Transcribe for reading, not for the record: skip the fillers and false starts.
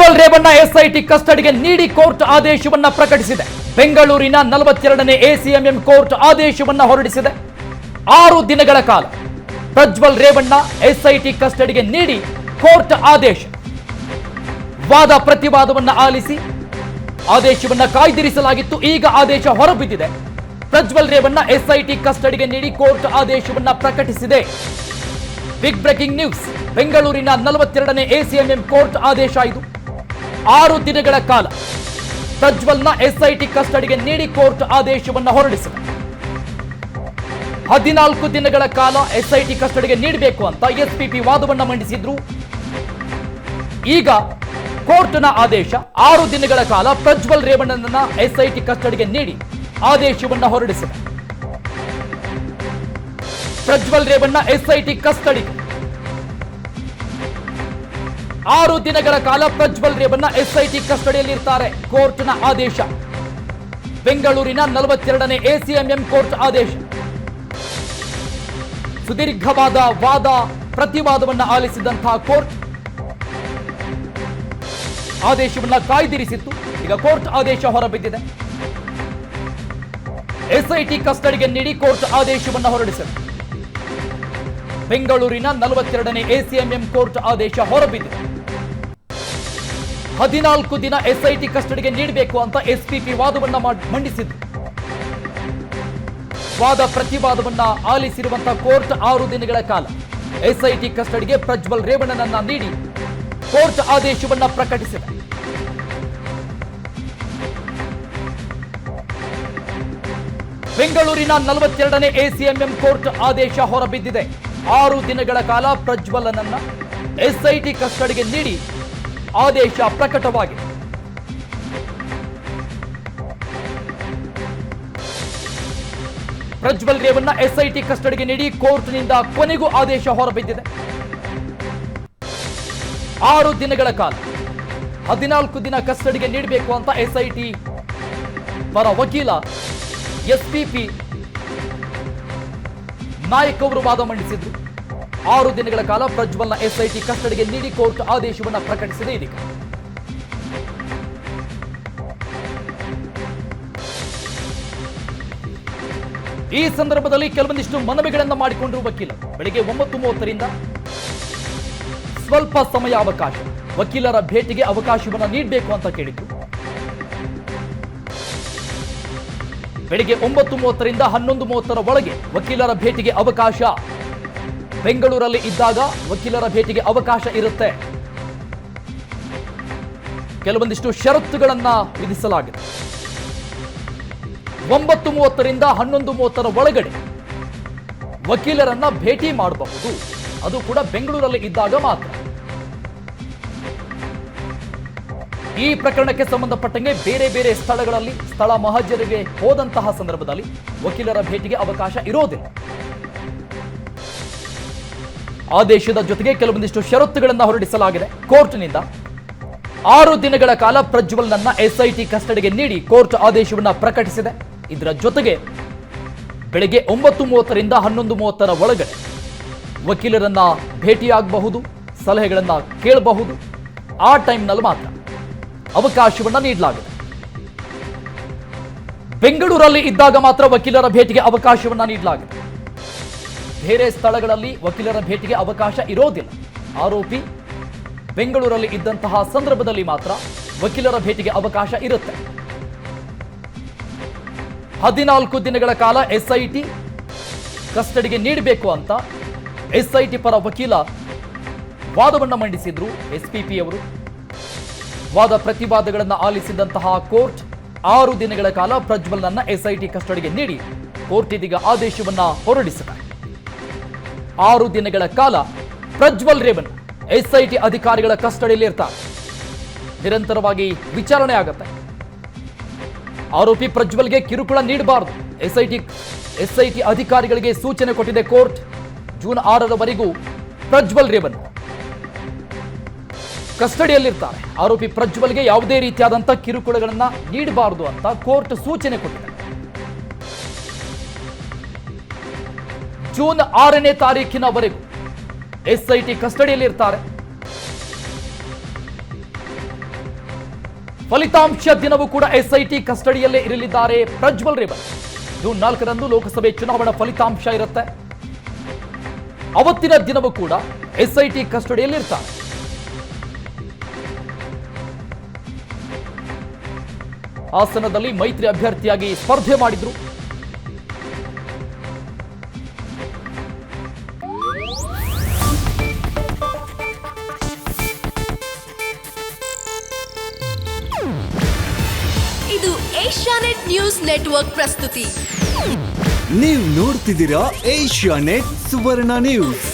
Prajwal Revanna SIT ಕಸ್ಟಡಿಗೆ ನೀಡಿ court ಆದೇಶವನ್ನ ಪ್ರಕಟಿಸಿದೆ. ಬೆಂಗಳೂರಿನ 42ನೇ ಎಸಿಎಂಎಂ ಕೋರ್ಟ್ ಆದೇಶವನ್ನ ಹೊರಡಿಸಿದೆ. 6 ದಿನಗಳ ಕಾಲ ಪ್ರಜ್ವಲ್ ರೇವಣ್ಣ ಎಸ್ಐಟಿ ಕಸ್ಟಡಿಗೆ ನೀಡಿ ಕೋರ್ಟ್ ಆದೇಶ. ವಾದ ಪ್ರತಿವಾದವನ್ನ ಆಲಿಸಿ ಆದೇಶವನ್ನ ಕಾಯ್ದಿರಿಸಲಾಗಿತ್ತು. ಈಗ ಆದೇಶ ಹೊರಬಿದ್ದಿದೆ. ಪ್ರಜ್ವಲ್ ರೇವಣ್ಣ ಎಸ್ಐಟಿ ಕಸ್ಟಡಿಗೆ ನೀಡಿ ಕೋರ್ಟ್ ಆದೇಶವನ್ನ ಪ್ರಕಟಿಸಿದೆ. Big breaking news. ಬೆಂಗಳೂರಿನ 42ನೇ ಎಸಿಎಂಎಂ ಕೋರ್ಟ್ ಆದೇಶ ಇದು. 6 ದಿನಗಳ ಕಾಲ ಪ್ರಜ್ವಲ್ನ ಎಸ್ಐಟಿ ಕಸ್ಟಡಿಗೆ ನೀಡಿ ಕೋರ್ಟ್ ಆದೇಶವನ್ನ ಹೊರಡಿಸಿದೆ. 14 ದಿನಗಳ ಕಾಲ ಎಸ್ಐಟಿ ಕಸ್ಟಡಿಗೆ ನೀಡಬೇಕು ಅಂತ ಎಸ್ಪಿಪಿ ವಾದವನ್ನ ಮಂಡಿಸಿದ್ರು. ಈಗ ಕೋರ್ಟ್ನ ಆದೇಶ 6 ದಿನಗಳ ಕಾಲ ಪ್ರಜ್ವಲ್ ರೇವಣ್ಣನನ್ನ ಎಸ್ಐಟಿ ಕಸ್ಟಡಿಗೆ ನೀಡಿ ಆದೇಶವನ್ನ ಹೊರಡಿಸಿದೆ. ಪ್ರಜ್ವಲ್ ರೇವಣ್ಣ ಎಸ್ಐಟಿ ಕಸ್ಟಡಿ 6 ದಿನಗಳ ಕಾಲ ಪ್ರಜ್ವಲ್ ರೇವಣ್ಣ ಎಸ್ಐಟಿ ಕಸ್ಟಡಿಯಲ್ಲಿ ಇರ್ತಾರೆ. ಕೋರ್ಟ್ನ ಆದೇಶ. ಬೆಂಗಳೂರಿನ 42ನೇ ಎಸಿಎಂಎಂ ಕೋರ್ಟ್ ಆದೇಶ. ಸುದೀರ್ಘವಾದ ವಾದ ಪ್ರತಿವಾದವನ್ನ ಆಲಿಸಿದಂತಹ ಕೋರ್ಟ್ ಆದೇಶವನ್ನ ಕಾಯ್ದಿರಿಸಿತ್ತು. ಈಗ ಕೋರ್ಟ್ ಆದೇಶ ಹೊರಬಿದ್ದಿದೆ. ಎಸ್ಐಟಿ ಕಸ್ಟಡಿಗೆ ನೀಡಿ ಕೋರ್ಟ್ ಆದೇಶವನ್ನ ಹೊರಡಿಸಿದೆ. ಬೆಂಗಳೂರಿನ 42ನೇ ಎಸಿಎಂಎಂ ಕೋರ್ಟ್ ಆದೇಶ ಹೊರಬಿದ್ದಿದೆ. 14 ದಿನ ಎಸ್ಐಟಿ ಕಸ್ಟಡಿಗೆ ನೀಡಬೇಕು ಅಂತ ಎಸ್ಪಿಪಿ ವಾದವನ್ನ ಮಂಡಿಸಿದ್ರು. ವಾದ ಪ್ರತಿವಾದವನ್ನ ಆಲಿಸಿರುವಂತಹ ಕೋರ್ಟ್ 6 ದಿನಗಳ ಕಾಲ ಎಸ್ಐಟಿ ಕಸ್ಟಡಿಗೆ ಪ್ರಜ್ವಲ್ ರೇವಣ್ಣನನ್ನ ನೀಡಿ ಕೋರ್ಟ್ ಆದೇಶವನ್ನ ಪ್ರಕಟಿಸಿದೆ. ಬೆಂಗಳೂರಿನ 42ನೇ ಎಸಿಎಂಎಂ ಕೋರ್ಟ್ ಆದೇಶ ಹೊರಬಿದ್ದಿದೆ. 6 ದಿನಗಳ ಕಾಲ ಪ್ರಜ್ವಲನನ್ನ ಎಸ್ಐಟಿ ಕಸ್ಟಡಿಗೆ ನೀಡಿ ಆದೇಶ ಪ್ರಕಟವಾಗಿದೆ. ಪ್ರಜ್ವಲ್ ರೇವಣ್ಣ ಎಸ್ಐಟಿ ಕಸ್ಟಡಿಗೆ ನೀಡಿ ಕೋರ್ಟ್ನಿಂದ ಕೊನೆಗೂ ಆದೇಶ ಹೊರಬಿದ್ದಿದೆ. 6 ದಿನಗಳ ಕಾಲ 14 ದಿನ ಕಸ್ಟಡಿಗೆ ನೀಡಬೇಕು ಅಂತ ಎಸ್ಐಟಿ ಪರ ವಕೀಲ ಎಸ್ಪಿಪಿ ನಾಯಕ್ ಅವರು ವಾದ ಮಂಡಿಸಿದ್ರು. 6 ದಿನಗಳ ಕಾಲ ಪ್ರಜ್ವಲ್ನ ಎಸ್ಐಟಿ ಕಸ್ಟಡಿಗೆ ನೀಡಿ ಕೋರ್ಟ್ ಆದೇಶವನ್ನ ಪ್ರಕಟಿಸಿದೆ. ಇದೀಗ ಈ ಸಂದರ್ಭದಲ್ಲಿ ಕೆಲವೊಂದಿಷ್ಟು ಮನವಿಗಳನ್ನು ಮಾಡಿಕೊಂಡಿರುವ ವಕೀಲರು ಬೆಳಿಗ್ಗೆ 9:30ರಿಂದ ಸ್ವಲ್ಪ ಸಮಯ ಅವಕಾಶ, ವಕೀಲರ ಭೇಟಿಗೆ ಅವಕಾಶವನ್ನು ನೀಡಬೇಕು ಅಂತ ಕೇಳಿದ್ರು. ಬೆಳಿಗ್ಗೆ 9:30ರಿಂದ 11:30 ಒಳಗೆ ವಕೀಲರ ಭೇಟಿಗೆ ಅವಕಾಶ. ಬೆಂಗಳೂರಲ್ಲಿ ಇದ್ದಾಗ ವಕೀಲರ ಭೇಟಿಗೆ ಅವಕಾಶ ಇರುತ್ತೆ. ಕೆಲವೊಂದಿಷ್ಟು ಷರತ್ತುಗಳನ್ನ ವಿಧಿಸಲಾಗಿದೆ. 9:30ರಿಂದ 11:30 ಒಳಗಡೆ ವಕೀಲರನ್ನ ಭೇಟಿ ಮಾಡಬಹುದು. ಅದು ಕೂಡ ಬೆಂಗಳೂರಲ್ಲಿ ಇದ್ದಾಗ ಮಾತ್ರ. ಈ ಪ್ರಕರಣಕ್ಕೆ ಸಂಬಂಧಪಟ್ಟಂಗೆ ಬೇರೆ ಬೇರೆ ಸ್ಥಳಗಳಲ್ಲಿ ಸ್ಥಳ ಮಹಜರಿಗೆ ಹೋದಂತಹ ಸಂದರ್ಭದಲ್ಲಿ ವಕೀಲರ ಭೇಟಿಗೆ ಅವಕಾಶ ಇರೋದಿಲ್ಲ. ಆದೇಶದ ಜೊತೆಗೆ ಕೆಲವೊಂದಿಷ್ಟು ಷರತ್ತುಗಳನ್ನು ಹೊರಡಿಸಲಾಗಿದೆ ಕೋರ್ಟ್ನಿಂದ. 6 ದಿನಗಳ ಕಾಲ ಪ್ರಜ್ವಲ್ನನ್ನ ಎಸ್ಐಟಿ ಕಸ್ಟಡಿಗೆ ನೀಡಿ ಕೋರ್ಟ್ ಆದೇಶವನ್ನ ಪ್ರಕಟಿಸಿದೆ. ಇದರ ಜೊತೆಗೆ ಬೆಳಗ್ಗೆ 9:30ರಿಂದ 11:30 ಒಳಗಡೆ ವಕೀಲರನ್ನ ಭೇಟಿಯಾಗಬಹುದು, ಸಲಹೆಗಳನ್ನ ಕೇಳಬಹುದು. ಆ ಟೈಮ್ನಲ್ಲಿ ಮಾತ್ರ ಅವಕಾಶವನ್ನ ನೀಡಲಾಗಿದೆ. ಬೆಂಗಳೂರಲ್ಲಿ ಇದ್ದಾಗ ಮಾತ್ರ ವಕೀಲರ ಭೇಟಿಗೆ ಅವಕಾಶವನ್ನ ನೀಡಲಾಗಿದೆ. ಬೇರೆ ಸ್ಥಳಗಳಲ್ಲಿ ವಕೀಲರ ಭೇಟಿಗೆ ಅವಕಾಶ ಇರೋದಿಲ್ಲ. ಆರೋಪಿ ಬೆಂಗಳೂರಲ್ಲಿ ಇದ್ದಂತಹ ಸಂದರ್ಭದಲ್ಲಿ ಮಾತ್ರ ವಕೀಲರ ಭೇಟಿಗೆ ಅವಕಾಶ ಇರುತ್ತೆ. 14 ದಿನಗಳ ಕಾಲ ಎಸ್ಐಟಿ ಕಸ್ಟಡಿಗೆ ನೀಡಬೇಕು ಅಂತ ಎಸ್ಐಟಿ ಪರ ವಕೀಲ ವಾದವನ್ನ ಮಂಡಿಸಿದ್ರು ಎಸ್ಪಿಪಿ ಅವರು. ವಾದ ಪ್ರತಿವಾದಗಳನ್ನು ಆಲಿಸಿದಂತಹ ಕೋರ್ಟ್ 6 ದಿನಗಳ ಕಾಲ ಪ್ರಜ್ವಲ್ನನ್ನ ಎಸ್ಐಟಿ ಕಸ್ಟಡಿಗೆ ನೀಡಿ ಕೋರ್ಟ್ ಇದೀಗ ಆದೇಶವನ್ನ ಹೊರಡಿಸಿದೆ. 6 ದಿನಗಳ ಕಾಲ ಪ್ರಜ್ವಲ್ ರೇವಣ್ಣ ಎಸ್ಐಟಿ ಅಧಿಕಾರಿಗಳ ಕಸ್ಟಡಿಯಲ್ಲಿ ಇರ್ತಾರೆ. ನಿರಂತರವಾಗಿ ವಿಚಾರಣೆ ಆಗುತ್ತೆ. ಆರೋಪಿ ಪ್ರಜ್ವಲ್ಗೆ ಕಿರುಕುಳ ನೀಡಬಾರದು. ಎಸ್ಐಟಿ ಅಧಿಕಾರಿಗಳಿಗೆ ಸೂಚನೆ ಕೊಟ್ಟಿದೆ ಕೋರ್ಟ್. ಜೂನ್ 6ರವರೆಗೂ ಪ್ರಜ್ವಲ್ ರೇವಣ್ಣ ಕಸ್ಟಡಿಯಲ್ಲಿರ್ತಾರೆ. ಆರೋಪಿ ಪ್ರಜ್ವಲ್ಗೆ ಯಾವುದೇ ರೀತಿಯಾದಂತಹ ಕಿರುಕುಳಗಳನ್ನ ನೀಡಬಾರದು ಅಂತ ಕೋರ್ಟ್ ಸೂಚನೆ ಕೊಟ್ಟಿದೆ. ಜೂನ್ 6ನೇ ತಾರೀಕಿನವರೆಗೂ ಎಸ್ಐಟಿ ಕಸ್ಟಡಿಯಲ್ಲಿ ಇರ್ತಾರೆ. ಫಲಿತಾಂಶ ದಿನವೂ ಕೂಡ ಎಸ್ಐಟಿ ಕಸ್ಟಡಿಯಲ್ಲೇ ಇರಲಿದ್ದಾರೆ ಪ್ರಜ್ವಲ್ ರೇವಣ್ಣ. ಜೂನ್ 4ರಂದು ಲೋಕಸಭೆ ಚುನಾವಣಾ ಫಲಿತಾಂಶ ಇರುತ್ತೆ. ಅವತ್ತಿನ ದಿನವೂ ಕೂಡ ಎಸ್ಐಟಿ ಕಸ್ಟಡಿಯಲ್ಲಿ ಇರ್ತಾರೆ. ಹಾಸನದಲ್ಲಿ ಮೈತ್ರಿ ಅಭ್ಯರ್ಥಿಯಾಗಿ ಸ್ಪರ್ಧೆ ಮಾಡಿದ್ರು. ಇದು ಏಷ್ಯಾನೆಟ್ ನ್ಯೂಸ್ ನೆಟ್ವರ್ಕ್ ಪ್ರಸ್ತುತಿ. ನೀವು ನೋಡ್ತಿದ್ದೀರಾ ಏಷ್ಯಾನೆಟ್ ಸುವರ್ಣ ನ್ಯೂಸ್.